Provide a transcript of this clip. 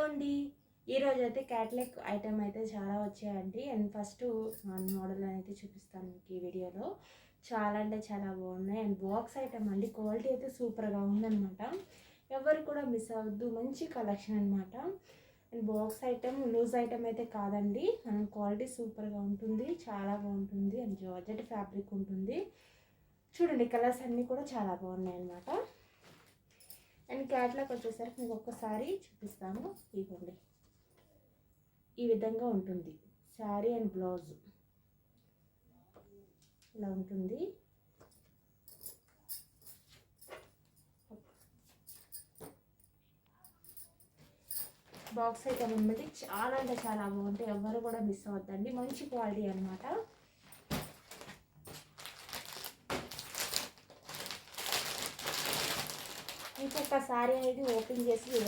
అండి. ఈరోజు అయితే క్యాట్లాగ్ ఐటమ్ అయితే చాలా వచ్చాయండి. అండ్ ఫస్ట్ మోడల్ అయితే చూపిస్తాను మీకు ఈ వీడియోలో. చాలా అంటే చాలా బాగున్నాయి. అండ్ బాక్స్ ఐటమ్ అండి, క్వాలిటీ అయితే సూపర్గా ఉందన్నమాట. ఎవరు కూడా మిస్ అవ్వద్దు, మంచి కలెక్షన్ అనమాట. And box item loose item అయితే కాదండి, క్వాలిటీ సూపర్గా ఉంటుంది, చాలా బాగుంటుంది. అండ్ జార్జెట్ ఫ్యాబ్రిక్ ఉంటుంది. చూడండి, కలర్స్ అన్నీ కూడా చాలా బాగున్నాయి అన్నమాట. అండ్ క్యాట్లాగ్ వచ్చేసరికి మీకు ఒక్కసారి చూపిస్తాను. ఇవ్వండి, ఈ విధంగా ఉంటుంది. శారీ అండ్ బ్లౌజ్ ఇలా ఉంటుంది. బాక్స్ ఐటమ్ అన్నది చాలా అంటే చాలా బాగుంటాయి, ఎవరు కూడా మిస్ అవ్వద్దండి, మంచి క్వాలిటీ అనమాట. ఇంకొక శారీ అనేది ఓపెన్ చేసి